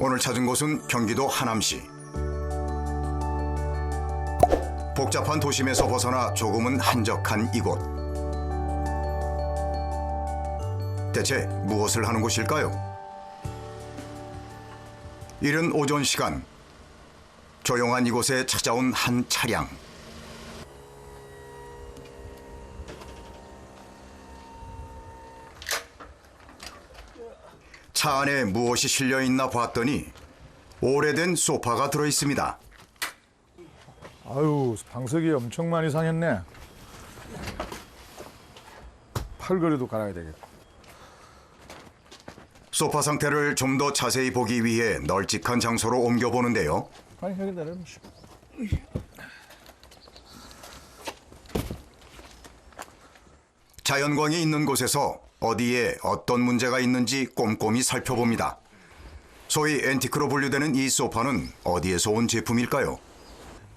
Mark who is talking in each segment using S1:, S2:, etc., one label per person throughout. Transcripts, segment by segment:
S1: 오늘 찾은 곳은 경기도 하남시. 복잡한 도심에서 벗어나 조금은 한적한 이곳. 대체 무엇을 하는 곳일까요? 이른 오전 시간, 조용한 이곳에 찾아온 한 차량. 차 안에 무엇이 실려 있나 봤더니 오래된 소파가 들어 있습니다.
S2: 아유, 방석이 엄청 많이 상했네. 팔걸이도 갈아야 되겠고.
S1: 소파 상태를 좀 더 자세히 보기 위해 널찍한 장소로 옮겨보는데요.
S2: 아니, 여기 내려놓으시오.
S1: 자연광이 있는 곳에서 어디에 어떤 문제가 있는지 꼼꼼히 살펴봅니다. 소위 앤티크로 분류되는 이 소파는 어디에서 온 제품일까요?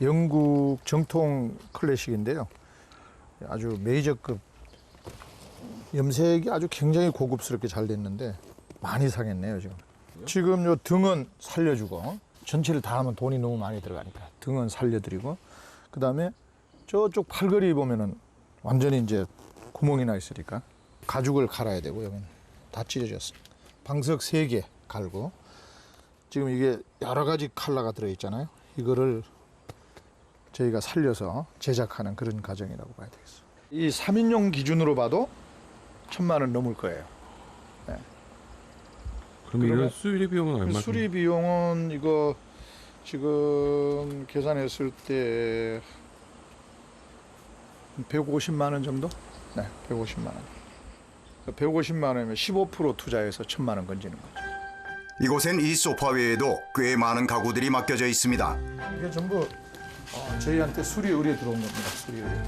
S2: 영국 정통 클래식인데요. 아주 메이저급, 염색이 아주 굉장히 고급스럽게 잘 됐는데 많이 상했네요, 지금. 지금 요 등은 살려주고, 전체를 다 하면 돈이 너무 많이 들어가니까 등은 살려드리고, 그 다음에 저쪽 팔걸이 보면은 완전히 이제 구멍이 나 있으니까 가죽을 갈아야 되고, 여기는 다 찢어졌어. 방석 3개 갈고, 지금 이게 여러 가지 컬러가 들어있잖아요. 이거를 저희가 살려서 제작하는 그런 과정이라고 봐야 되겠어요. 이 3인용 기준으로 봐도 1,000만 원 넘을 거예요. 네.
S3: 그럼 이런 수리 비용은 얼마?
S2: 수리 비용은 이거 지금 계산했을 때 150만 원 정도? 네, 150만 원. 150만 원이면 15% 투자해서 1,000만 원 건지는 거죠.
S1: 이곳엔 이 소파 외에도 꽤 많은 가구들이 맡겨져 있습니다.
S2: 이게 전부 저희한테 수리 의뢰 들어온 겁니다. 수리 의뢰.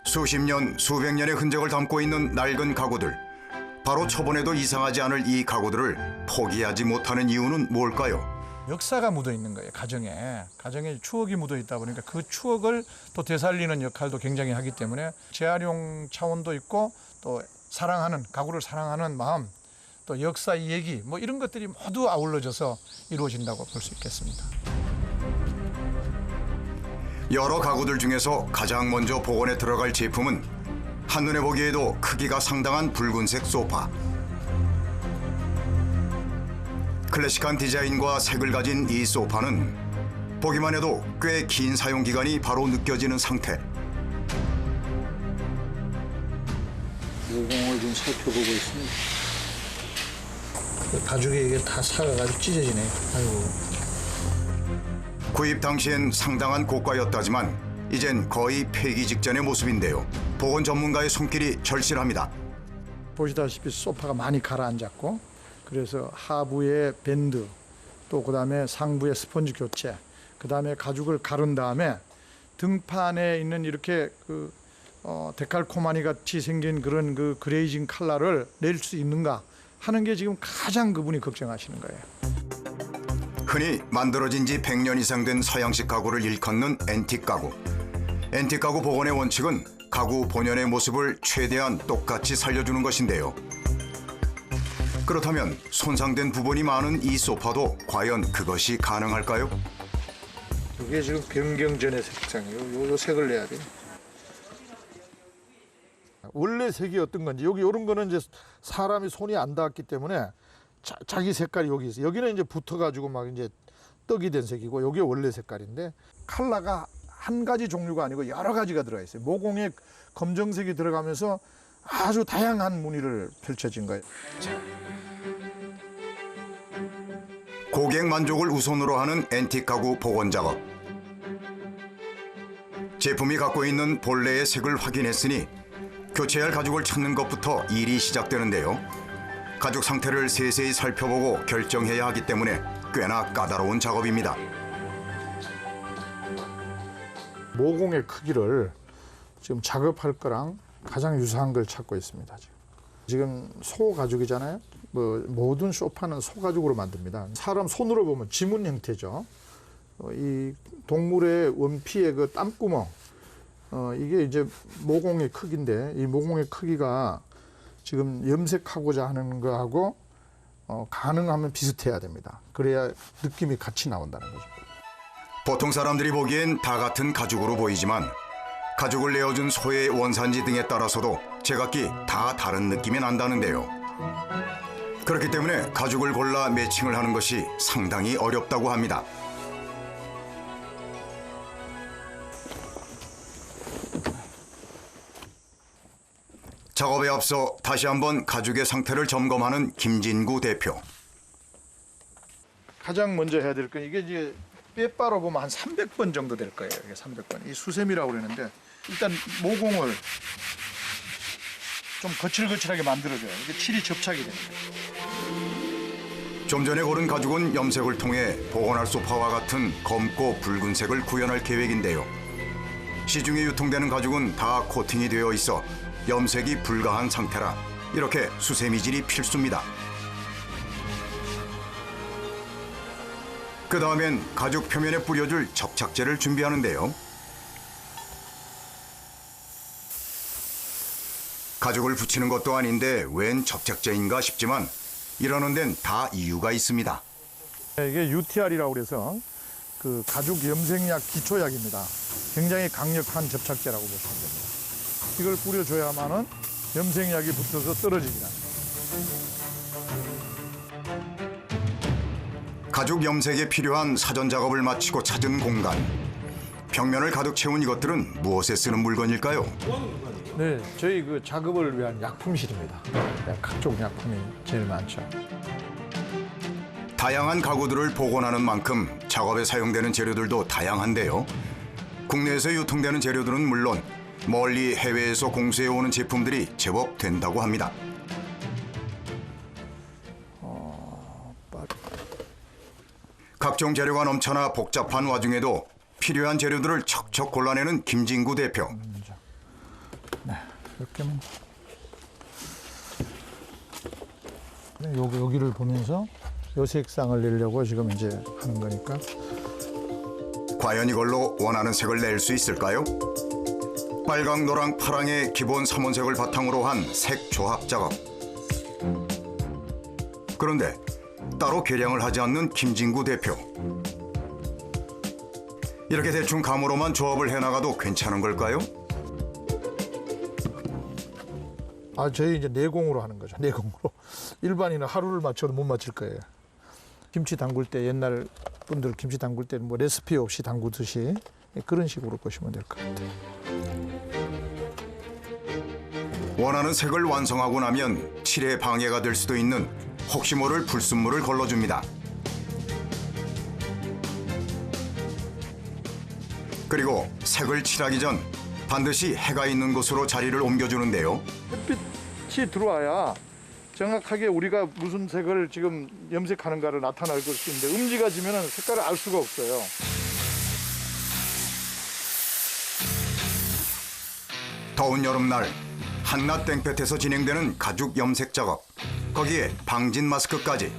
S1: 수십 년, 수백 년의 흔적을 담고 있는 낡은 가구들. 바로 초본에도 이상하지 않을 이 가구들을 포기하지 못하는 이유는 뭘까요?
S2: 역사가 묻어 있는 거예요. 가정에 추억이 묻어 있다 보니까 그 추억을 또 되살리는 역할도 굉장히 하기 때문에 재활용 차원도 있고, 또 사랑하는, 가구를 사랑하는 마음, 또 역사 얘기, 뭐 이런 것들이 모두 아울러져서 이루어진다고 볼 수 있겠습니다.
S1: 여러 가구들 중에서 가장 먼저 복원에 들어갈 제품은 한눈에 보기에도 크기가 상당한 붉은색 소파. 클래식한 디자인과 색을 가진 이 소파는 보기만 해도 꽤 긴 사용 기간이 바로 느껴지는 상태.
S2: 모공을 좀 살펴보고 있습니다. 가죽에 이게 다 사가가지고 찢어지네. 아이고.
S1: 구입 당시엔 상당한 고가였다지만 이젠 거의 폐기 직전의 모습인데요. 복원 전문가의 손길이 절실합니다.
S2: 보시다시피 소파가 많이 가라앉았고, 그래서 하부에 밴드, 또 그다음에 상부에 스펀지 교체, 그다음에 가죽을 가른 다음에 등판에 있는 이렇게 데칼코마니 같이 생긴 그런 그 그레이징 컬러를 낼 수 있는가 하는 게 지금 가장 그분이 걱정하시는 거예요.
S1: 흔히 만들어진 지 100년 이상 된 서양식 가구를 일컫는 앤틱 가구. 앤틱 가구 복원의 원칙은 가구 본연의 모습을 최대한 똑같이 살려주는 것인데요. 그렇다면 손상된 부분이 많은 이 소파도 과연 그것이 가능할까요?
S2: 이게 지금 변경 전의 색상이에요. 요 색을 내야 돼요. 원래 색이 어떤 건지, 여기 이런 거는 이제 사람이 손이 안 닿았기 때문에 자기 색깔이 여기 있어요. 여기는 이제 붙어가지고 막 이제 떡이 된 색이고, 여기 원래 색깔인데 컬러가 한 가지 종류가 아니고 여러 가지가 들어가 있어요. 모공에 검정색이 들어가면서 아주 다양한 무늬를 펼쳐진 거예요.
S1: 고객 만족을 우선으로 하는 앤틱 가구 복원 작업. 제품이 갖고 있는 본래의 색을 확인했으니 교체할 가죽을 찾는 것부터 일이 시작되는데요. 가죽 상태를 세세히 살펴보고 결정해야 하기 때문에 꽤나 까다로운 작업입니다.
S2: 모공의 크기를 지금 작업할 거랑 가장 유사한 걸 찾고 있습니다. 지금 소 가죽이잖아요. 모든 소파는 소 가죽으로 만듭니다. 사람 손으로 보면 지문 형태죠. 이 동물의 원피의 그 땀구멍, 이게 이제 모공의 크기인데, 이 모공의 크기가 지금 염색하고자 하는 거하고 가능하면 비슷해야 됩니다. 그래야 느낌이 같이 나온다는 거죠.
S1: 보통 사람들이 보기엔 다 같은 가죽으로 보이지만 가죽을 내어준 소의 원산지 등에 따라서도 제각기 다 다른 느낌이 난다는데요. 그렇기 때문에 가죽을 골라 매칭을 하는 것이 상당히 어렵다고 합니다. 작업에 앞서 다시 한번 가죽의 상태를 점검하는 김진구 대표.
S2: 가장 먼저 해야 될 건 이게 이제 빼바로 보면 한 300번 정도 될 거예요. 이게 300번. 이 수세미라고 그러는데 일단 모공을 좀 거칠거칠하게 만들어줘요. 이게 칠이 접착이 되는 거예요.
S1: 좀 전에 고른 가죽은 염색을 통해 복원할 소파와 같은 검고 붉은색을 구현할 계획인데요. 시중에 유통되는 가죽은 다 코팅이 되어 있어 염색이 불가한 상태라 이렇게 수세미질이 필수입니다. 그 다음엔 가죽 표면에 뿌려줄 접착제를 준비하는데요. 가죽을 붙이는 것도 아닌데 웬 접착제인가 싶지만 이러는 데는 다 이유가 있습니다.
S2: 이게 UTR이라고 그래서 그 가죽 염색약 기초약입니다. 굉장히 강력한 접착제라고 보시면 됩니다. 이걸 뿌려줘야만은 염색약이 붙어서 떨어지지 않아요.
S1: 가죽 염색에 필요한 사전 작업을 마치고 찾은 공간. 벽면을 가득 채운 이것들은 무엇에 쓰는 물건일까요?
S2: 네, 저희 그 작업을 위한 약품실입니다. 각종 약품이 제일 많죠.
S1: 다양한 가구들을 복원하는 만큼 작업에 사용되는 재료들도 다양한데요. 국내에서 유통되는 재료들은 물론 멀리 해외에서 공수해오는 제품들이 제법 된다고 합니다. 각종 재료가 넘쳐나 복잡한 와중에도 필요한 재료들을 척척 골라내는 김진구 대표.
S2: 네, 이렇게만. 여기를 보면서 요 색상을 내려고 지금 이제 하는 거니까.
S1: 과연 이걸로 원하는 색을 낼 수 있을까요? 빨강, 노랑, 파랑의 기본 삼원색을 바탕으로 한 색 조합 작업. 그런데 따로 계량을 하지 않는 김진구 대표. 이렇게 대충 감으로만 조합을 해나가도 괜찮은 걸까요?
S2: 저희 이제 내공으로 하는 거죠. 내공으로. 일반인은 하루를 맞춰도 못 맞출 거예요. 김치 담글 때 옛날 분들 김치 담글 때 뭐 레시피 없이 담그듯이 그런 식으로 보시면 될 것 같아요.
S1: 원하는 색을 완성하고 나면 칠에 방해가 될 수도 있는 혹시 모를 불순물을 걸러줍니다. 그리고 색을 칠하기 전 반드시 해가 있는 곳으로 자리를 옮겨주는데요.
S2: 햇빛이 들어와야 정확하게 우리가 무슨 색을 지금 염색하는가를 나타낼 수 있는데 음지가 지면 색깔을 알 수가 없어요.
S1: 더운 여름날 한낮 땡볕에서 진행되는 가죽 염색 작업. 거기에 방진 마스크까지.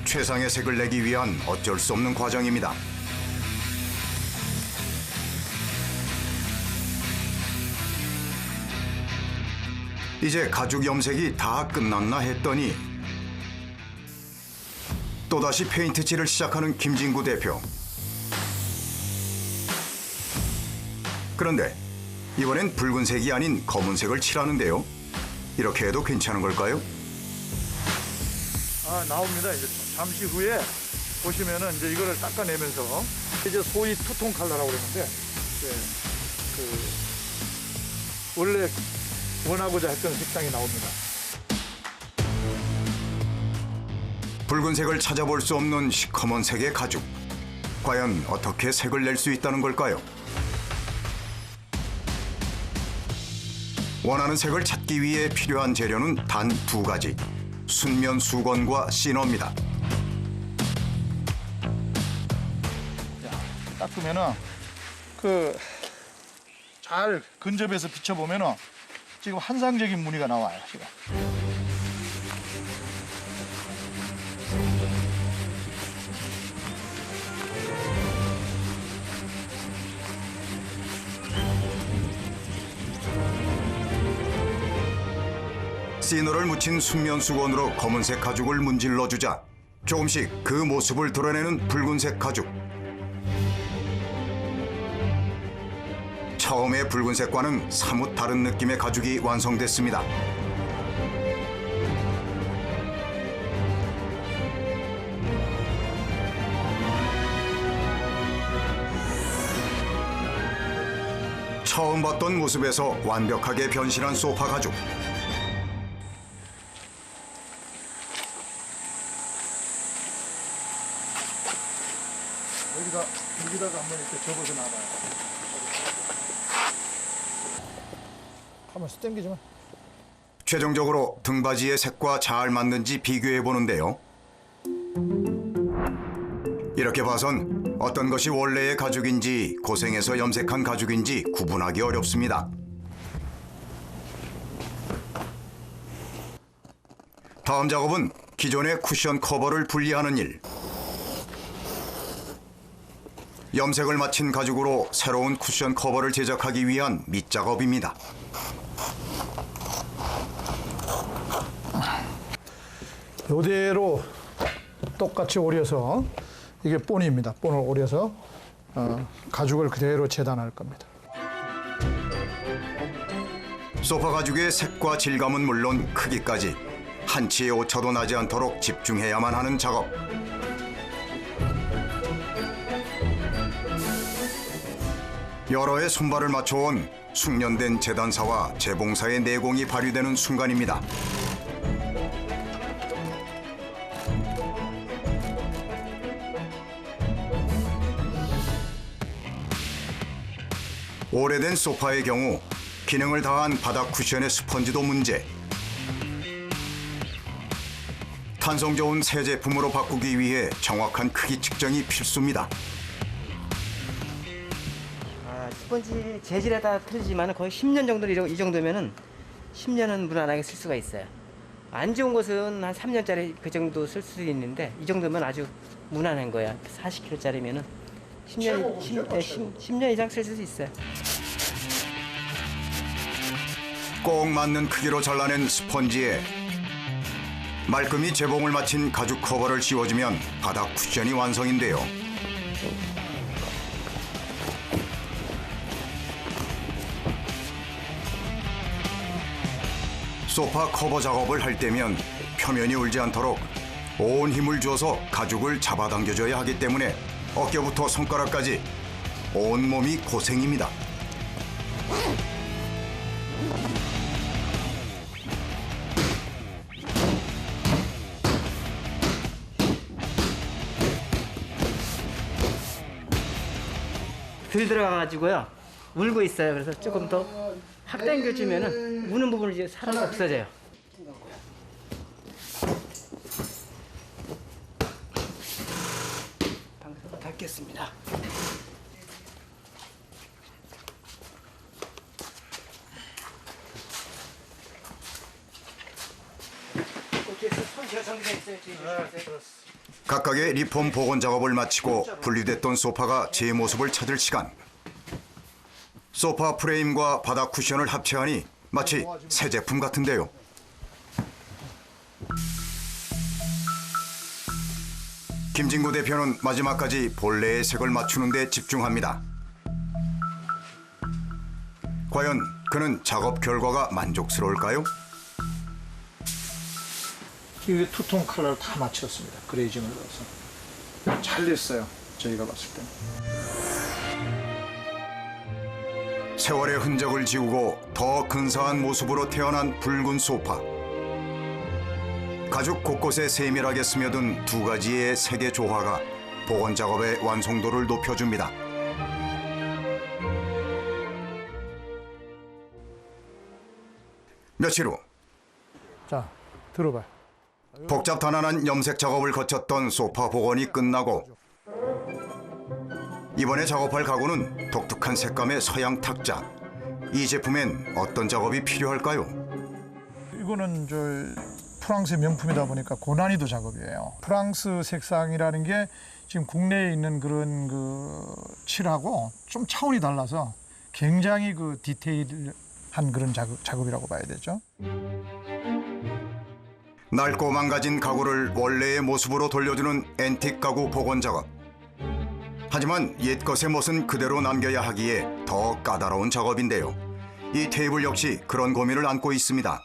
S1: 최상의 색을 내기 위한 어쩔 수 없는 과정입니다. 이제 가죽 염색이 다 끝났나 했더니 또다시 페인트 칠을 시작하는 김진구 대표. 그런데 이번엔 붉은색이 아닌 검은색을 칠하는데요. 이렇게 해도 괜찮은 걸까요?
S2: 나옵니다. 이제 잠시 후에 보시면은 이제 이거를 닦아내면서 이제 소위 투톤 컬러라고 그러는데 원래 원하고자 했던 색상이 나옵니다.
S1: 붉은색을 찾아볼 수 없는 시커먼 색의 가죽. 과연 어떻게 색을 낼 수 있다는 걸까요? 원하는 색을 찾기 위해 필요한 재료는 단 두 가지. 순면 수건과 시너입니다.
S2: 닦으면은 잘 근접해서 비춰보면은 지금 환상적인 무늬가 나와요. 지금.
S1: 시너를 묻힌 순면 수건으로 검은색 가죽을 문질러 주자 조금씩 그 모습을 드러내는 붉은색 가죽. 처음의 붉은색과는 사뭇 다른 느낌의 가죽이 완성됐습니다. 처음 봤던 모습에서 완벽하게 변신한 소파 가죽.
S2: 여기다가 한번 이렇게 접어서 놔봐요. 가만히 당기지 마.
S1: 최종적으로 등받이의 색과 잘 맞는지 비교해 보는데요. 이렇게 봐선 어떤 것이 원래의 가죽인지 고생해서 염색한 가죽인지 구분하기 어렵습니다. 다음 작업은 기존의 쿠션 커버를 분리하는 일. 염색을 마친 가죽으로 새로운 쿠션 커버를 제작하기 위한 밑작업입니다.
S2: 이대로 똑같이 오려서 이게 본입니다. 본을 오려서 가죽을 그대로 재단할 겁니다.
S1: 소파 가죽의 색과 질감은 물론 크기까지 한치의 오차도 나지 않도록 집중해야만 하는 작업. 여러 해 손발을 맞춰온 숙련된 재단사와 재봉사의 내공이 발휘되는 순간입니다. 오래된 소파의 경우 기능을 다한 바닥 쿠션의 스펀지도 문제. 탄성 좋은 새 제품으로 바꾸기 위해 정확한 크기 측정이 필수입니다.
S4: 스펀지 재질에 따라 틀리지만 거의 10년 정도 이 정도면은 10년은 무난하게 쓸 수가 있어요. 안 좋은 것은 한 3년짜리 그 정도 쓸 수 있는데 이 정도면 아주 무난한 거야. 40kg짜리면은 10년 이상 쓸 수 있어요.
S1: 꼭 맞는 크기로 잘라낸 스펀지에 말끔히 재봉을 마친 가죽 커버를 씌워주면 바닥 쿠션이 완성인데요. 소파 커버 작업을 할 때면 표면이 울지 않도록 온 힘을 줘서 가죽을 잡아당겨줘야 하기 때문에 어깨부터 손가락까지 온몸이 고생입니다.
S4: 들 들어가가지고요 울고 있어요. 그래서 조금 더 확 당겨주면은 우는 부분이 이제 살아 없어져요. 방석을 닫겠습니다.
S1: 각각의 리폼 복원 작업을 마치고 분리됐던 소파가 제 모습을 찾을 시간. 소파 프레임과 바닥 쿠션을 합체하니 마치 새 제품 같은데요. 김진구 대표는 마지막까지 본래의 색을 맞추는 데 집중합니다. 과연 그는 작업 결과가 만족스러울까요?
S2: 이게 투톤 컬러를 다 맞췄습니다. 그레이징을 넣어서. 잘 됐어요. 저희가 봤을 때는.
S1: 세월의 흔적을 지우고 더 근사한 모습으로 태어난 붉은 소파. 가죽 곳곳에 세밀하게 스며든 두 가지의 색의 조화가 복원 작업의 완성도를 높여줍니다. 며칠 후
S2: 자, 들어봐.
S1: 복잡단안한 염색 작업을 거쳤던 소파 복원이 끝나고 이번에 작업할 가구는 독특한 색감의 서양 탁자. 이 제품엔 어떤 작업이 필요할까요?
S2: 이거는 프랑스의 명품이다 보니까 고난이도 작업이에요. 프랑스 색상이라는 게 지금 국내에 있는 그런 칠하고 좀 차원이 달라서 굉장히 디테일한 그런 작업이라고 봐야 되죠.
S1: 낡고 망가진 가구를 원래의 모습으로 돌려주는 앤틱 가구 복원 작업. 하지만 옛것의 멋은 그대로 남겨야 하기에 더 까다로운 작업인데요. 이 테이블 역시 그런 고민을 안고 있습니다.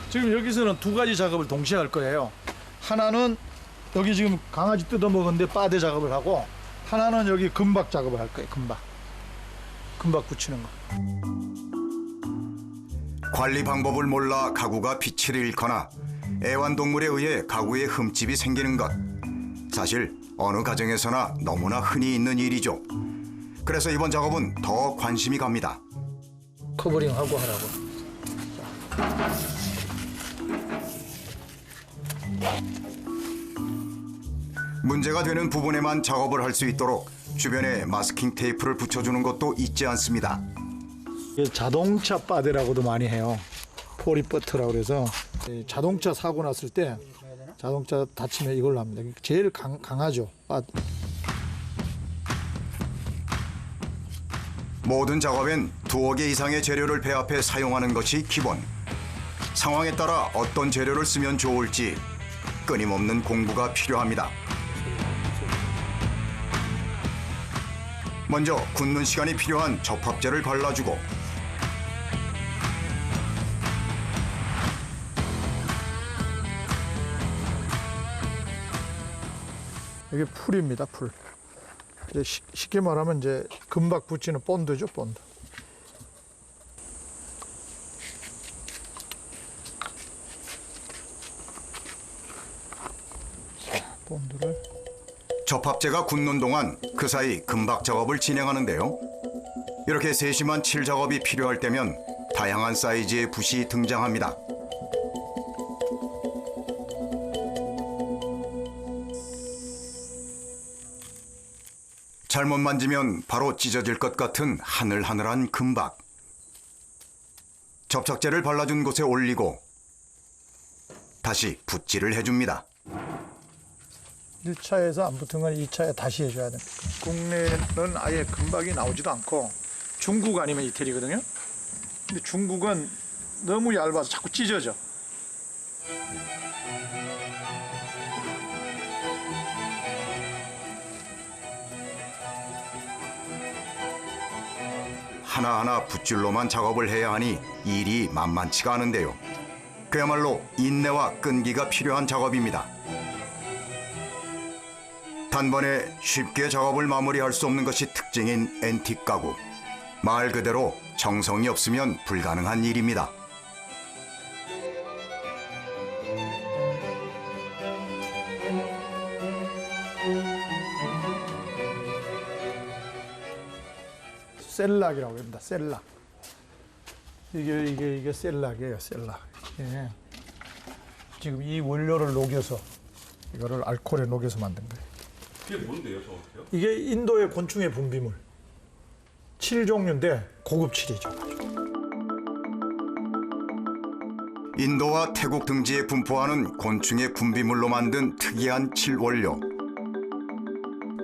S2: 지금 여기서는 두 가지 작업을 동시에 할 거예요. 하나는 여기 지금 강아지 뜯어먹었는데 빠데 작업을 하고, 하나는 여기 금박 작업을 할 거예요. 금박 붙이는 거.
S1: 관리 방법을 몰라 가구가 빛을 잃거나 애완동물에 의해 가구에 흠집이 생기는 것. 사실 어느 가정에서나 너무나 흔히 있는 일이죠. 그래서 이번 작업은 더 관심이 갑니다.
S2: 커버링하고 하라고.
S1: 문제가 되는 부분에만 작업을 할 수 있도록 주변에 마스킹 테이프를 붙여주는 것도 잊지 않습니다.
S2: 자동차 빠데라고도 많이 해요. 포리버트라고 그래서 자동차 사고 났을 때 자동차 다치면 이걸로 합니다. 제일 강하죠.
S1: 모든 작업엔 2억 개 이상의 재료를 배합해 사용하는 것이 기본. 상황에 따라 어떤 재료를 쓰면 좋을지 끊임없는 공부가 필요합니다. 먼저 굳는 시간이 필요한 접합제를 발라주고,
S2: 이게 풀입니다. 풀. 이제 쉽게 말하면 이제 금박 붙이는 본드죠. 본드. 본드를
S1: 접합제가 굳는 동안 그 사이 금박 작업을 진행하는데요. 이렇게 세심한 칠 작업이 필요할 때면 다양한 사이즈의 붓이 등장합니다. 잘못 만지면 바로 찢어질 것 같은 하늘하늘한 금박. 접착제를 발라준 곳에 올리고 다시 붓질을 해줍니다.
S2: 1차에서 안 붙은 건 2차에 다시 해줘야 됩니다. 국내는 아예 금박이 나오지도 않고 중국 아니면 이태리거든요. 근데 중국은 너무 얇아서 자꾸 찢어져.
S1: 하나하나 붓질로만 작업을 해야 하니 일이 만만치가 않은데요. 그야말로 인내와 끈기가 필요한 작업입니다. 단번에 쉽게 작업을 마무리할 수 없는 것이 특징인 앤틱 가구. 말 그대로 정성이 없으면 불가능한 일입니다.
S2: 셀락이라고 합니다. 셀락. 이게 셀락이에요. 셀락. 예. 지금 이 원료를 녹여서 이거를 알코올에 녹여서 만든 거예요.
S3: 이게 뭔데요, 정확히요?
S2: 이게 인도의 곤충의 분비물. 칠 종류인데 고급 칠이죠.
S1: 인도와 태국 등지에 분포하는 곤충의 분비물로 만든 특이한 칠 원료.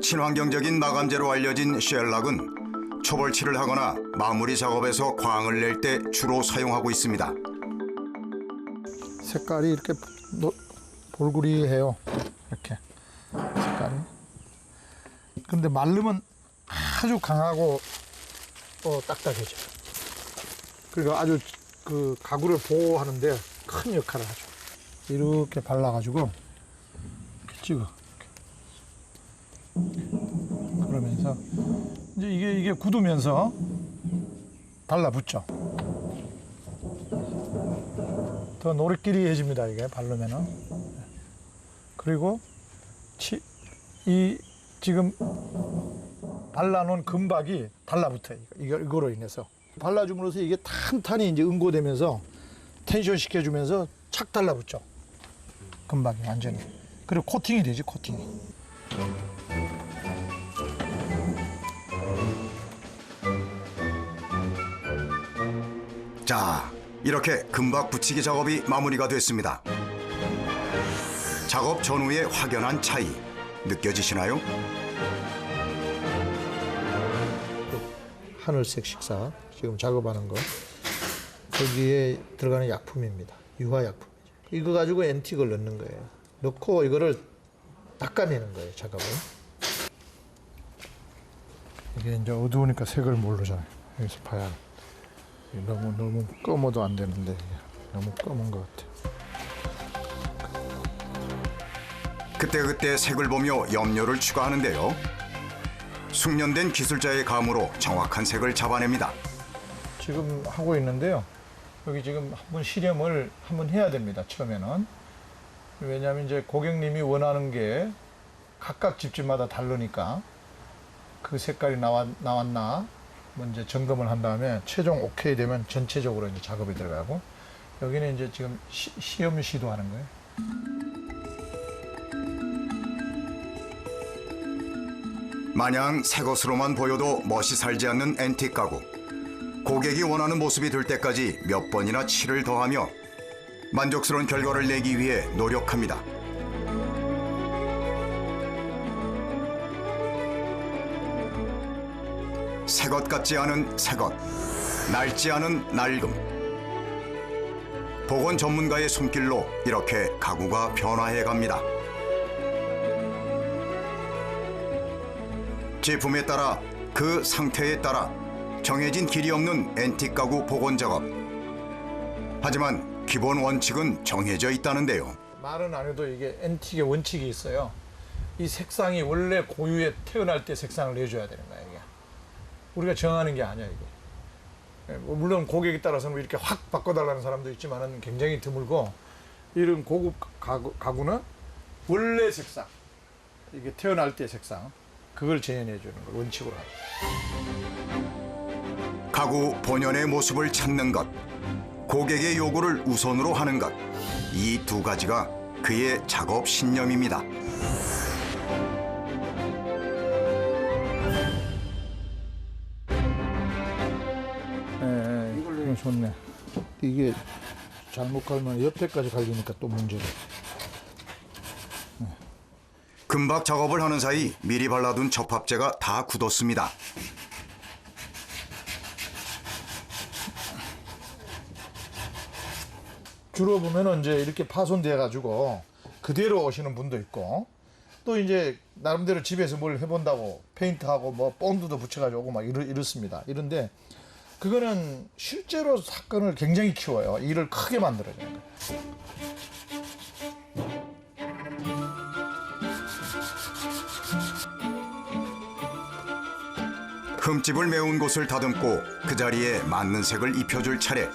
S1: 친환경적인 마감재로 알려진 쉘락은 초벌칠을 하거나 마무리 작업에서 광을 낼 때 주로 사용하고 있습니다.
S2: 색깔이 이렇게 볼구리해요. 이렇게 색깔이. 근데 마르면 아주 강하고 딱딱해져요. 그리고 아주 그 가구를 보호하는데 큰 역할을 하죠. 이렇게 발라가지고 이렇게 찍어. 그러면서 이제 이게 굳으면서 달라붙죠. 더 노릇끼리해집니다. 이게 바르면은. 그리고 이 지금 발라놓은 금박이 달라붙어요. 이거로 인해서 발라줌으로써 이게 탄탄히 이제 응고되면서 텐션 시켜주면서 착 달라붙죠. 금박이 완전히. 그리고 코팅이 되지, 코팅이.
S1: 자, 이렇게 금박 붙이기 작업이 마무리가 됐습니다. 작업 전후의 확연한 차이 느껴지시나요?
S2: 하늘색 식사 지금 작업하는 거 거기에 들어가는 약품입니다. 유화약품이죠. 이거 가지고 앤틱을 넣는 거예요. 넣고 이거를 닦아내는 거예요, 작업을. 이게 이제 어두우니까 색을 모르잖아요. 여기서 봐야 너무 검어도 안 되는데 이게 너무 검은 것 같아요.
S1: 그때그때 색을 보며 염료를 추가하는데요. 숙련된 기술자의 감으로 정확한 색을 잡아냅니다.
S2: 지금 하고 있는데요. 여기 지금 한번 실험을 한번 해야 됩니다. 처음에는. 왜냐하면 이제 고객님이 원하는 게 각각 집집마다 다르니까 그 색깔이 나왔나 먼저 점검을 한 다음에 최종 오케이 되면 전체적으로 이제 작업이 들어가고, 여기는 이제 지금 시험 시도하는 거예요.
S1: 마냥 새 것으로만 보여도 멋이 살지 않는 앤틱 가구. 고객이 원하는 모습이 될 때까지 몇 번이나 칠을 더하며 만족스러운 결과를 내기 위해 노력합니다. 새것 같지 않은 새것, 낡지 않은 낡음. 복원 전문가의 손길로 이렇게 가구가 변화해 갑니다. 제품에 따라 그 상태에 따라 정해진 길이 없는 앤틱 가구 복원 작업. 하지만 기본 원칙은 정해져 있다는데요.
S2: 말은 안 해도 이게 앤틱의 원칙이 있어요. 이 색상이 원래 고유에 태어날 때 색상을 내줘야 되는 거예요. 이게. 우리가 정하는 게 아니야 이게. 물론 고객에 따라서는 이렇게 확 바꿔달라는 사람도 있지만은 굉장히 드물고, 이런 고급 가구는 원래 색상, 이게 태어날 때 색상, 그걸 재현해 주는 걸 원칙으로 하죠.
S1: 가구 본연의 모습을 찾는 것, 고객의 요구를 우선으로 하는 것, 이 두 가지가 그의 작업 신념입니다.
S2: 이걸로 좋네. 이게 잘못 갈면 옆에까지 갈리니까 또 문제가.
S1: 금박 작업을 하는 사이 미리 발라둔 접합제가 다 굳었습니다.
S2: 주로 보면은 이제 이렇게 파손돼 가지고 그대로 오시는 분도 있고, 또 이제 나름대로 집에서 뭘 해본다고 페인트하고 뭐 본드도 붙여가지고 오고 막 이렇습니다. 이런데 그거는 실제로 사건을 굉장히 키워요. 일을 크게 만들어요.
S1: 흠집을 메운 곳을 다듬고 그 자리에 맞는 색을 입혀줄 차례.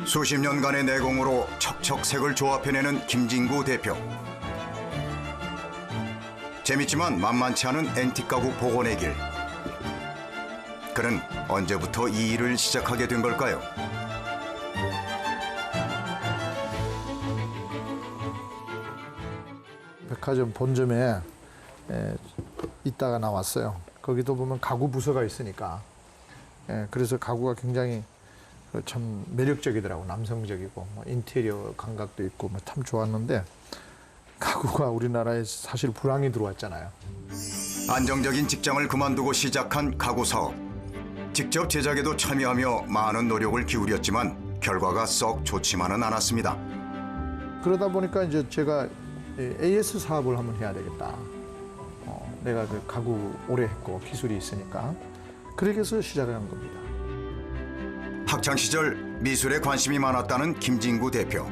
S1: 수십 년간의 내공으로 척척 색을 조합해내는 김진구 대표. 재밌지만 만만치 않은 앤틱 가구 복원의 길. 그는 언제부터 이 일을 시작하게 된 걸까요?
S2: 백화점 본점에 있다가 나왔어요. 거기도 보면 가구 부서가 있으니까. 그래서 가구가 굉장히 참 매력적이더라고. 남성적이고 뭐 인테리어 감각도 있고 뭐 참 좋았는데, 가구가 우리나라에 사실 불황이 들어왔잖아요.
S1: 안정적인 직장을 그만두고 시작한 가구 사업. 직접 제작에도 참여하며 많은 노력을 기울였지만 결과가 썩 좋지만은 않았습니다.
S2: 그러다 보니까 이제 제가 AS 사업을 한번 해야 되겠다. 내가 그 가구 오래 했고 기술이 있으니까. 그렇게 해서 시작을 한 겁니다.
S1: 학창 시절 미술에 관심이 많았다는 김진구 대표.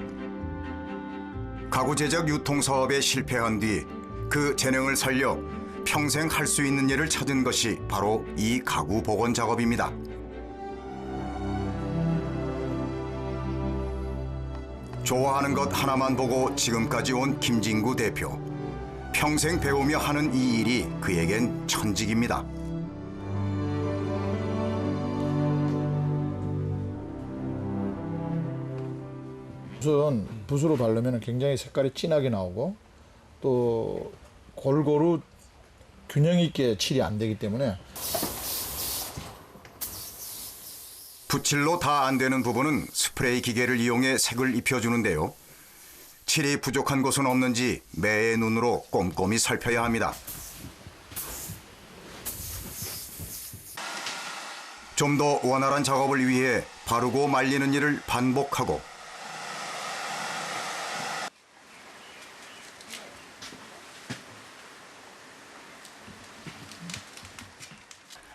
S1: 가구 제작 유통 사업에 실패한 뒤 그 재능을 살려 평생 할 수 있는 일을 찾은 것이 바로 이 가구 복원 작업입니다. 좋아하는 것 하나만 보고 지금까지 온 김진구 대표. 평생 배우며 하는 이 일이 그에겐 천직입니다.
S2: 우선 붓으로 바르면 굉장히 색깔이 진하게 나오고, 또 골고루 균형 있게 칠이 안 되기 때문에.
S1: 붓칠로 다 안 되는 부분은 스프레이 기계를 이용해 색을 입혀주는데요. 칠이 부족한 곳은 없는지 매의 눈으로 꼼꼼히 살펴야 합니다. 좀 더 원활한 작업을 위해 바르고 말리는 일을 반복하고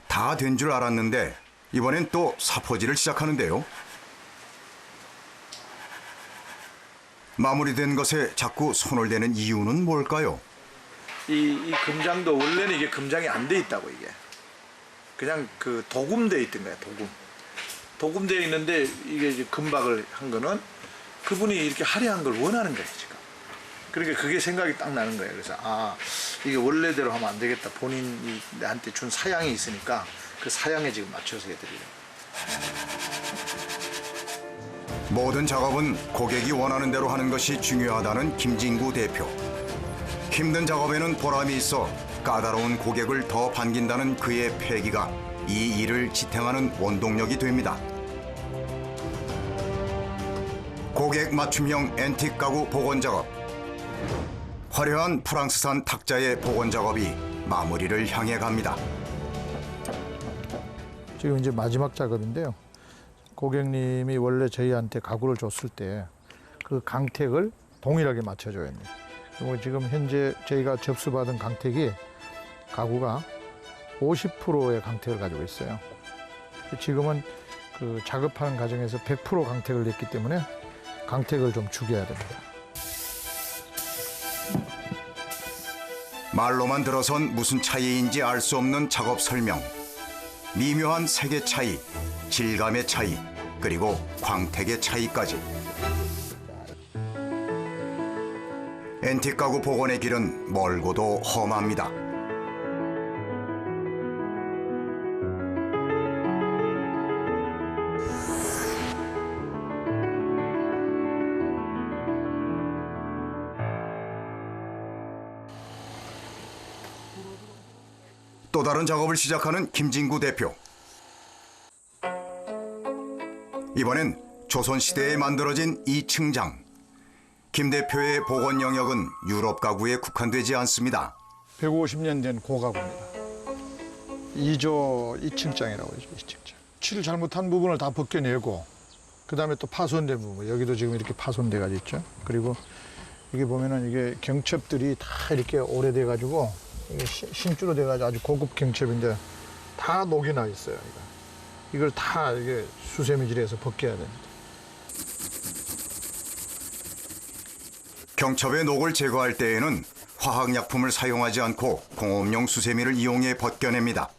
S1: 다 된 줄 알았는데 이번엔 또 사포질을 시작하는데요. 마무리된 것에 자꾸 손을 대는 이유는 뭘까요?
S2: 이 금장도 원래는 이게 금장이 안 돼 있다고 이게. 그냥 그 도금돼 있던 거야 도금돼 있는데 이게 이제 금박을 한 거는 그분이 이렇게 화려한 걸 원하는 거예요 지금. 그러니까 그게 생각이 딱 나는 거예요. 그래서 이게 원래대로 하면 안 되겠다. 본인이 나한테 준 사양이 있으니까 그 사양에 지금 맞춰서 해드리려고.
S1: 모든 작업은 고객이 원하는 대로 하는 것이 중요하다는 김진구 대표. 힘든 작업에는 보람이 있어 까다로운 고객을 더 반긴다는 그의 패기가 이 일을 지탱하는 원동력이 됩니다. 고객 맞춤형 앤틱 가구 복원 작업. 화려한 프랑스산 탁자의 복원 작업이 마무리를 향해 갑니다.
S2: 지금 이제 마지막 작업인데요. 고객님이 원래 저희한테 가구를 줬을 때 그 강택을 동일하게 맞춰줘야 합니다. 그리고 지금 현재 저희가 접수받은 강택이 가구가 50%의 강택을 가지고 있어요. 지금은 그 작업하는 과정에서 100% 강택을 냈기 때문에 강택을 좀 죽여야 됩니다.
S1: 말로만 들어선 무슨 차이인지 알 수 없는 작업 설명. 미묘한 색의 차이, 질감의 차이, 그리고 광택의 차이까지. 앤틱 가구 복원의 길은 멀고도 험합니다. 또 다른 작업을 시작하는 김진구 대표. 이번엔 조선시대에 만들어진 이 층장. 김 대표의 복원 영역은 유럽 가구에 국한되지 않습니다.
S2: 150년 된 고가구입니다. 2조 2층장이라고 하죠. 2층장. 칠을 잘못한 부분을 다 벗겨내고 그다음에 또 파손된 부분. 여기도 지금 이렇게 파손돼 가지고 있죠. 그리고 이게 보면은 이게 경첩들이 다 이렇게 오래돼 가지고 이게 신주로 돼 가지고 아주 고급 경첩인데 다 녹이 나 있어요. 이걸 다 이게 수세미질해서 벗겨야 됩니다.
S1: 경첩의 녹을 제거할 때에는 화학약품을 사용하지 않고 공업용 수세미를 이용해 벗겨냅니다.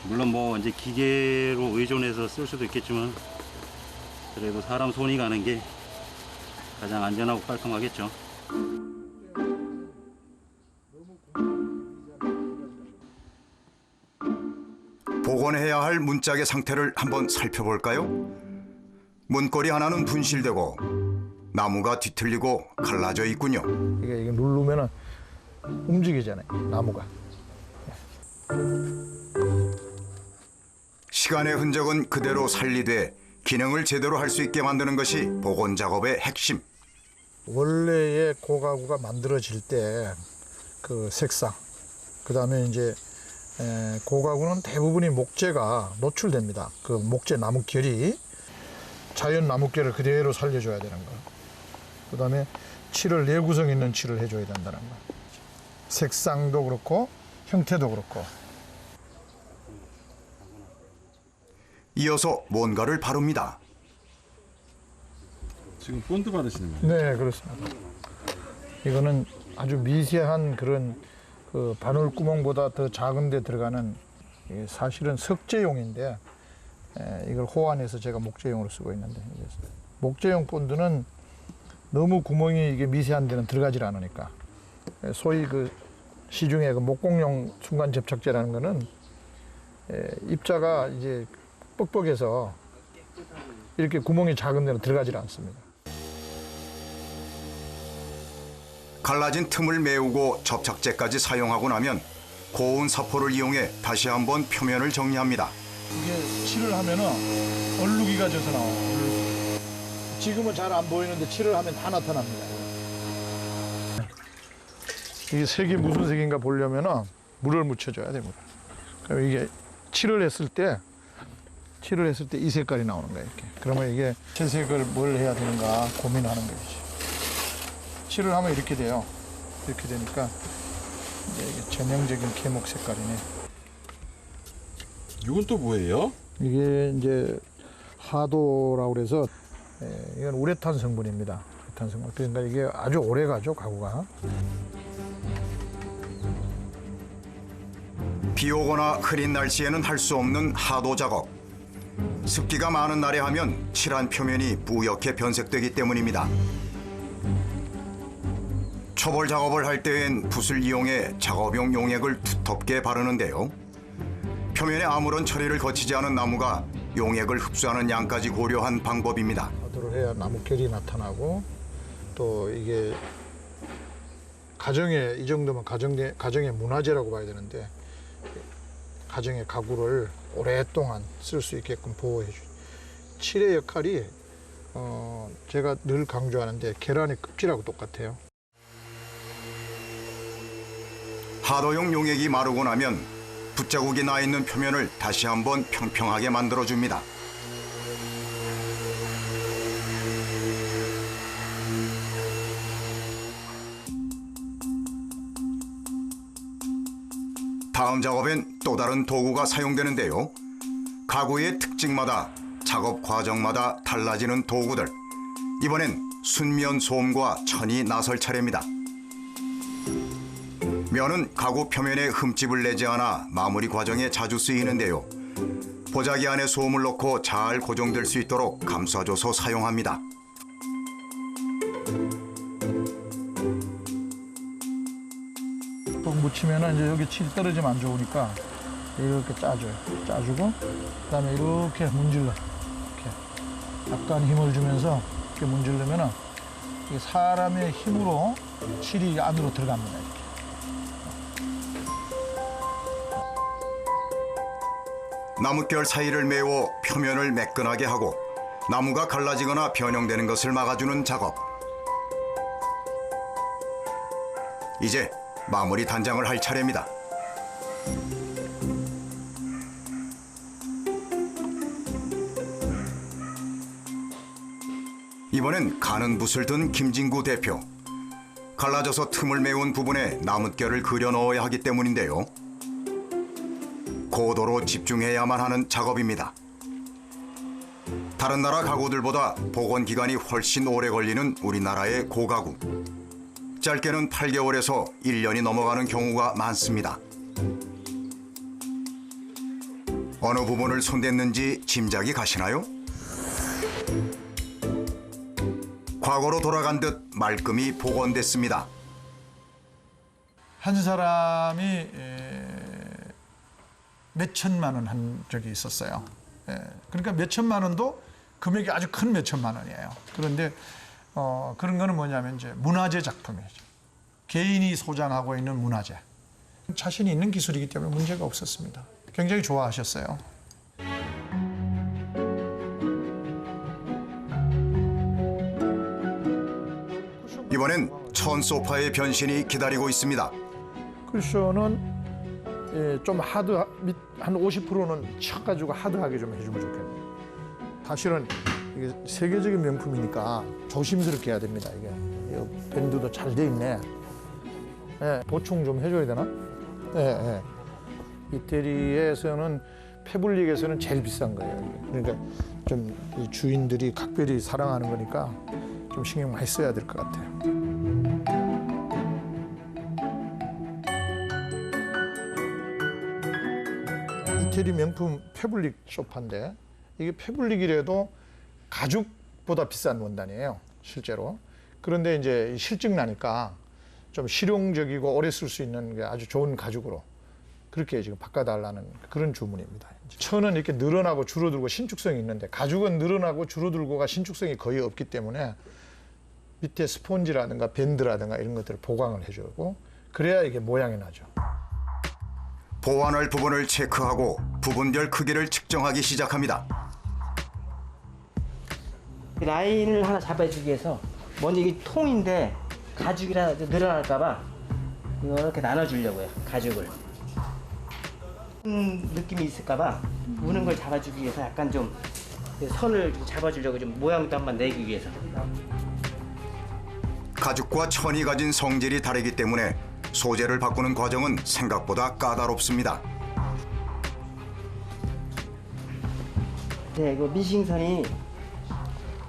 S3: 물론 뭐 이제 기계로 의존해서 쓸 수도 있겠지만 그래도 사람 손이 가는 게 가장 안전하고 깔끔하겠죠.
S1: 복원해야 할 문짝의 상태를 한번 살펴볼까요? 문고리 하나는 분실되고 나무가 뒤틀리고 갈라져 있군요.
S2: 이게 누르면은 움직이잖아요. 나무가.
S1: 시간의 흔적은 그대로 살리되 기능을 제대로 할 수 있게 만드는 것이 복원 작업의 핵심.
S2: 원래의 고가구가 만들어질 때 그 색상, 그다음에 이제 고가구는 대부분이 목재가 노출됩니다. 그 목재 나무 결이 자연 나무 결을 그대로 살려줘야 되는 거. 그다음에 칠을 내구성 있는 칠을 해줘야 된다는 거. 색상도 그렇고 형태도 그렇고.
S1: 이어서 뭔가를 바릅니다.
S3: 지금 본드 받으시는 거예요?
S2: 네, 그렇습니다. 이거는 아주 미세한 그런 그 바늘 구멍보다 더 작은 데 들어가는 이게 사실은 석재용인데 이걸 호환해서 제가 목재용으로 쓰고 있는데 목재용 본드는 너무 구멍이 이게 미세한 데는 들어가질 않으니까 소위 그 시중에 그 목공용 순간 접착제라는 거는 입자가 이제 뻑뻑해서 이렇게 구멍이 작은 데는 들어가질 않습니다.
S1: 갈라진 틈을 메우고 접착제까지 사용하고 나면 고운 사포를 이용해 다시 한번 표면을 정리합니다.
S2: 이게 칠을 하면은 얼룩이가 져서 나와요. 얼룩이. 지금은 잘 안 보이는데 칠을 하면 다 나타납니다. 이 색이 무슨 색인가 보려면은 물을 묻혀줘야 됩니다. 그럼 이게 칠을 했을 때 칠을 했을 때 이 색깔이 나오는 거야, 이렇게. 그러면 이게 채색을 뭘 해야 되는가 고민하는 거지. 칠을 하면 이렇게 돼요. 이렇게 되니까 이제 이게 전형적인 계목 색깔이네.
S5: 이건 또 뭐예요?
S2: 이게 이제 하도라고 그래서 이건 우레탄 성분입니다. 우레탄 성분. 그러니까 이게 아주 오래 가죠, 가구가.
S1: 비 오거나 흐린 날씨에는 할 수 없는 하도 작업. 습기가 많은 날에 하면 칠한 표면이 뿌옇게 변색되기 때문입니다. 초벌 작업을 할 때엔 붓을 이용해 작업용 용액을 두텁게 바르는데요. 표면에 아무런 처리를 거치지 않은 나무가 용액을 흡수하는 양까지 고려한 방법입니다.
S2: 하도를 해야 나무 결이 나타나고 또 이게 가정에 이 정도면 가정의 문화재라고 봐야 되는데 가정의 가구를 오랫동안 쓸 수 있게끔 보호해 주. 칠의 역할이 제가 늘 강조하는데 계란의 껍질하고 똑같아요.
S1: 하도용 용액이 마르고 나면 붓자국이 나 있는 표면을 다시 한번 평평하게 만들어줍니다. 다음 작업엔 또 다른 도구가 사용되는데요. 가구의 특징마다 작업 과정마다 달라지는 도구들. 이번엔 순면 솜과 천이 나설 차례입니다. 면은 가구 표면에 흠집을 내지 않아 마무리 과정에 자주 쓰이는데요. 보자기 안에 솜을 넣고 잘 고정될 수 있도록 감싸줘서 사용합니다.
S2: 또 묻히면은 이제 여기 칠 떨어지면 안 좋으니까 이렇게 짜줘요. 짜주고 그다음에 이렇게 문질러. 이렇게 약간 힘을 주면서 이렇게 문질르면은 이게 사람의 힘으로 칠이 안으로 들어갑니다. 이렇게.
S1: 나뭇결 사이를 메워 표면을 매끈하게 하고 나무가 갈라지거나 변형되는 것을 막아주는 작업. 이제 마무리 단장을 할 차례입니다. 이번엔 가는 붓을 든 김진구 대표. 갈라져서 틈을 메운 부분에 나뭇결을 그려 넣어야 하기 때문인데요. 고도로 집중해야만 하는 작업입니다. 다른 나라 가구들보다 복원 기간이 훨씬 오래 걸리는 우리나라의 고가구. 짧게는 8개월에서 1년이 넘어가는 경우가 많습니다. 어느 부분을 손댔는지 짐작이 가시나요? 과거로 돌아간 듯 말끔히 복원됐습니다.
S2: 한 사람이 몇 천만 원 한 적이 있었어요. 그러니까 몇 천만 원도 금액이 아주 큰 몇 천만 원이에요. 그런데 그런 거는 뭐냐면 이제 문화재 작품이죠. 개인이 소장하고 있는 문화재. 자신이 있는 기술이기 때문에 문제가 없었습니다. 굉장히 좋아하셨어요.
S1: 이번엔 천 소파의 변신이 기다리고 있습니다.
S2: 쿠션은 좀 하드, 한 50%는 쳐가지고 하드하게 좀 해주면 좋겠네요. 사실은 이게 세계적인 명품이니까 조심스럽게 해야 됩니다. 이게 밴드도 잘 돼 있네. 보충 좀 해줘야 되나? 이태리에서는 패블릭에서는 제일 비싼 거예요. 그러니까 좀 이 주인들이 각별히 사랑하는 거니까 좀 신경 많이 써야 될 것 같아요. 이태리 명품 패블릭 소파인데 이게 패블릭이라도 가죽보다 비싼 원단이에요, 실제로. 그런데 이제 실증 나니까 좀 실용적이고 오래 쓸 수 있는 게 아주 좋은 가죽으로 그렇게 지금 바꿔달라는 그런 주문입니다. 천은 이렇게 늘어나고 줄어들고 신축성이 있는데 가죽은 늘어나고 줄어들고가 신축성이 거의 없기 때문에 밑에 스폰지라든가 밴드라든가 이런 것들을 보강을 해주고 그래야 이게 모양이 나죠.
S1: 보완할 부분을 체크하고 부분별 크기를 측정하기 시작합니다.
S4: 라인을 하나 잡아주기 위해서 먼저 이게 통인데 가죽이라 늘어날까봐 이거 이렇게 나눠주려고요. 가죽을. 느낌이 있을까봐 우는 걸 잡아주기 위해서 약간 좀 선을 잡아주려고 좀 모양도 한번 내기 위해서.
S1: 가죽과 천이 가진 성질이 다르기 때문에 소재를 바꾸는 과정은 생각보다 까다롭습니다.
S4: 네, 그 미싱선이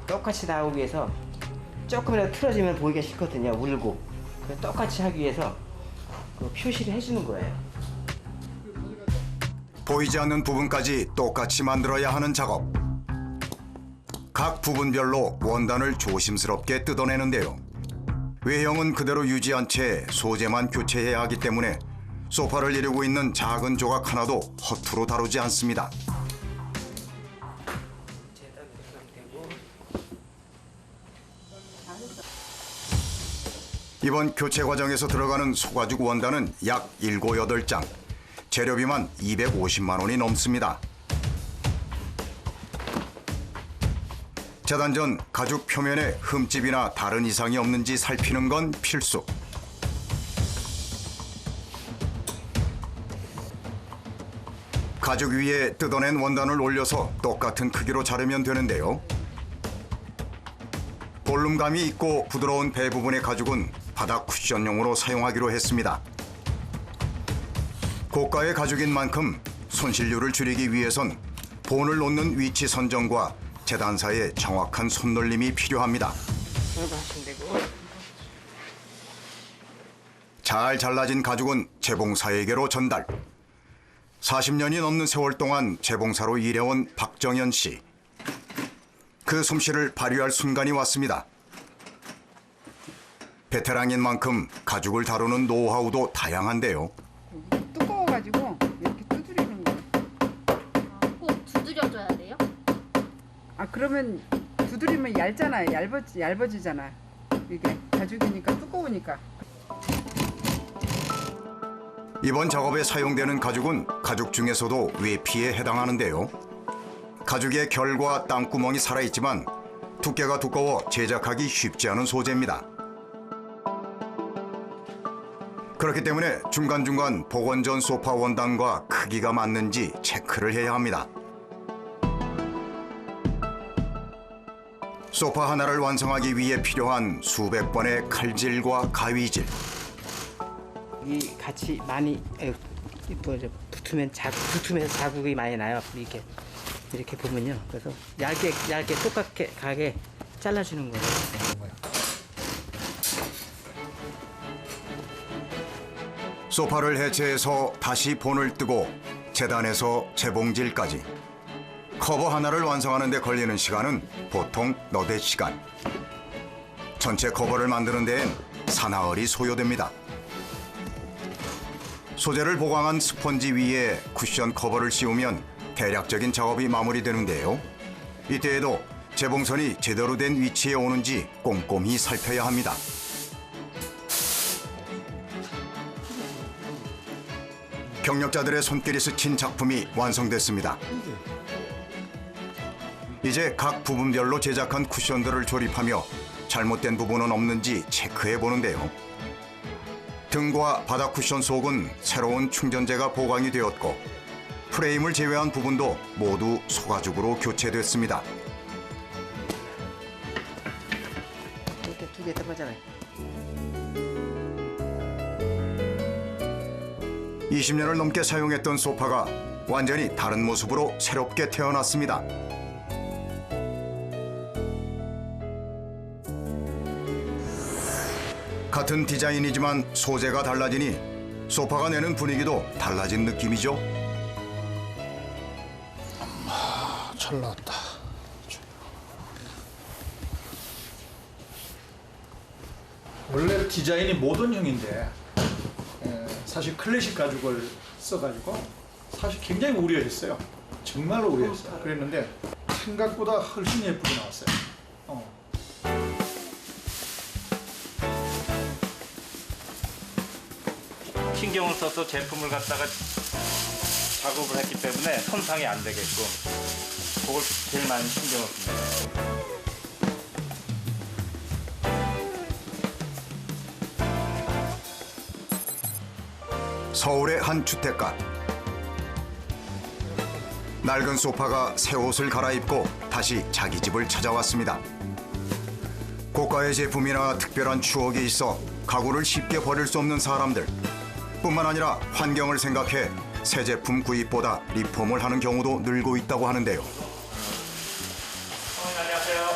S4: 똑같이 나오기 위해서 조금이라도 틀어지면 보기가 싫거든요. 울고. 그래서 똑같이 하기 위해서 그 표시를 해주는 거예요.
S1: 보이지 않는 부분까지 똑같이 만들어야 하는 작업. 각 부분별로 원단을 조심스럽게 뜯어내는데요. 외형은 그대로 유지한 채 소재만 교체해야 하기 때문에 소파를 이루고 있는 작은 조각 하나도 허투루 다루지 않습니다. 이번 교체 과정에서 들어가는 소가죽 원단은 약 7, 8장. 재료비만 250만 원이 넘습니다. 재단 전 가죽 표면에 흠집이나 다른 이상이 없는지 살피는 건 필수. 가죽 위에 뜯어낸 원단을 올려서 똑같은 크기로 자르면 되는데요. 볼륨감이 있고 부드러운 배 부분의 가죽은 바닥 쿠션용으로 사용하기로 했습니다. 고가의 가죽인 만큼 손실률을 줄이기 위해선 본을 놓는 위치 선정과 재단사의 정확한 손놀림이 필요합니다.
S4: 이거 하시면 되고.
S1: 잘 잘라진 가죽은 재봉사에게로 전달. 40년이 넘는 세월 동안 재봉사로 일해온 박정현 씨. 그 솜씨를 발휘할 순간이 왔습니다. 베테랑인 만큼 가죽을 다루는 노하우도 다양한데요.
S5: 두꺼워가지고 이렇게 두드리는 거예요.
S6: 꼭 두드려줘야 돼요?
S5: 아 그러면 두드리면 얇잖아요. 얇아지잖아. 이게 가죽이니까 두꺼우니까.
S1: 이번 작업에 사용되는 가죽은 가죽 중에서도 외피에 해당하는데요. 가죽의 결과 땅구멍이 살아있지만 두께가 두꺼워 제작하기 쉽지 않은 소재입니다. 그렇기 때문에 중간중간 복원 전 소파 원단과 크기가 맞는지 체크를 해야 합니다. 소파 하나를 완성하기 위해 필요한 수백 번의 칼질과 가위질.
S4: 이 같이 많이 붙으면서 자국이 많이 나요. 이렇게 보면요. 그래서 얇게 똑같게 가게 잘라주는 거예요.
S1: 소파를 해체해서 다시 본을 뜨고 재단해서 재봉질까지. 커버 하나를 완성하는 데 걸리는 시간은 보통 너댓 시간. 전체 커버를 만드는 데엔 사나흘이 소요됩니다. 소재를 보강한 스펀지 위에 쿠션 커버를 씌우면 대략적인 작업이 마무리되는데요. 이때에도 재봉선이 제대로 된 위치에 오는지 꼼꼼히 살펴야 합니다. 경력자들의 손길이 스친 작품이 완성됐습니다. 이제 각 부분별로 제작한 쿠션들을 조립하며 잘못된 부분은 없는지 체크해 보는데요. 등과 바닥 쿠션 속은 새로운 충전재가 보강이 되었고 프레임을 제외한 부분도 모두 소가죽으로 교체됐습니다.
S4: 이렇게 두 개 들어가잖아요.
S1: 20년을 넘게 사용했던 소파가 완전히 다른 모습으로 새롭게 태어났습니다. 같은 디자인이지만 소재가 달라지니 소파가 내는 분위기도 달라진 느낌이죠.
S2: 잘 나왔다. 원래 디자인이 모던형인데 사실 클래식 가죽을 써가지고 사실 굉장히 우려했어요. 정말로 우려했어요. 그랬는데 생각보다 훨씬 예쁘게 나왔어요.
S3: 신경을 써서 제품을 갖다가 작업을 했기 때문에 손상이 안 되게끔 그걸 제일 많이 신경을 씁니다.
S1: 서울의 한 주택가. 낡은 소파가 새 옷을 갈아입고 다시 자기 집을 찾아왔습니다. 고가의 제품이나 특별한 추억이 있어 가구를 쉽게 버릴 수 없는 사람들. 뿐만 아니라 환경을 생각해 새 제품 구입보다 리폼을 하는 경우도 늘고 있다고 하는데요.
S2: 안녕하세요.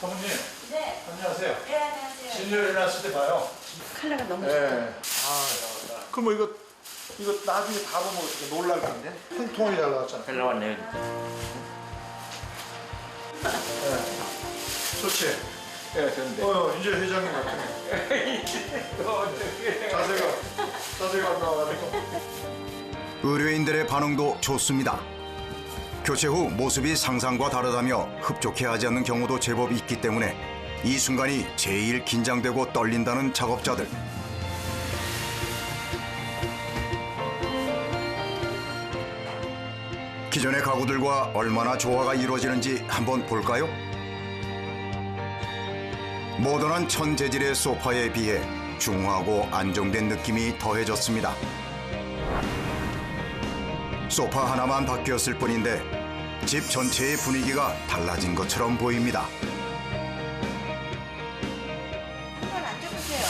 S2: 사모님.
S7: 네.
S2: 안녕하세요.
S7: 네, 안녕하세요.
S2: 진료를 해놨을 때 봐요.
S7: 컬러가 너무
S2: 네.
S7: 좋다.
S2: 그럼 뭐 이거 나중에 다 보면 어떻게 놀랄 건데? 통통이 잘 나왔잖아.
S8: 잘 나왔네요.
S2: 좋지?
S8: 네, 좋은데.
S2: 이제 회장님 같으네. 자세가 안 나와가지고.
S1: 의료인들의 반응도 좋습니다. 교체 후 모습이 상상과 다르다며 흡족해하지 않는 경우도 제법 있기 때문에 이 순간이 제일 긴장되고 떨린다는 작업자들. 기존의 가구들과 얼마나 조화가 이루어지는지 한번 볼까요? 모던한 천재질의 소파에 비해 중후하고 안정된 느낌이 더해졌습니다. 소파 하나만 바뀌었을 뿐인데 집 전체의 분위기가 달라진 것처럼 보입니다.
S7: 한번 앉아보세요.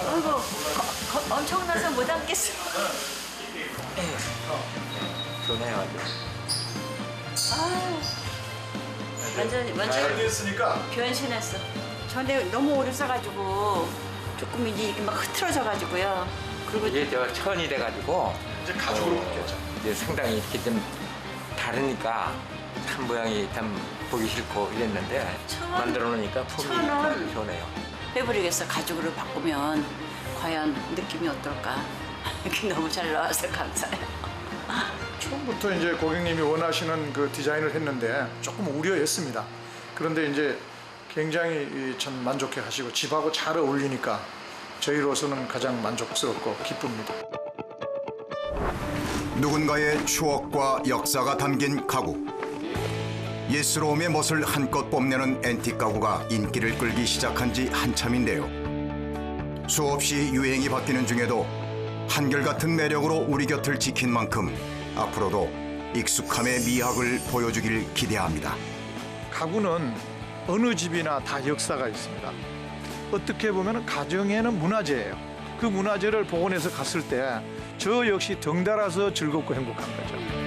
S7: 아이고, 엄청나서 못 앉겠어.
S8: 좋네요.
S7: 완전
S2: 됐으니까.
S7: 변신했어. 전에 너무 오래 써가지고 조금 이제 이렇게 막 흐트러져가지고요. 그리고
S8: 이게 저 천이 돼가지고
S2: 이제 가죽으로 바뀌었죠.
S8: 이제 상당히 이렇게 좀 다르니까 참 모양이 참 보기 싫고 이랬는데 만들어 놓으니까 품이
S7: 천은
S8: 좋네요.
S7: 패브릭에서 가죽으로 바꾸면 과연 느낌이 어떨까? 너무 잘 나와서 감사해요.
S2: 처음부터 이제 고객님이 원하시는 그 디자인을 했는데 조금 우려했습니다. 그런데 이제 굉장히 참 만족해 하시고 집하고 잘 어울리니까 저희로서는 가장 만족스럽고 기쁩니다.
S1: 누군가의 추억과 역사가 담긴 가구. 예스러움의 멋을 한껏 뽐내는 앤틱 가구가 인기를 끌기 시작한 지 한참인데요. 수없이 유행이 바뀌는 중에도 한결같은 매력으로 우리 곁을 지킨 만큼 앞으로도 익숙함의 미학을 보여주길 기대합니다.
S2: 가구는 어느 집이나 다 역사가 있습니다. 어떻게 보면 가정에는 문화재예요. 그 문화재를 복원해서 갔을 때 저 역시 덩달아서 즐겁고 행복한 거죠.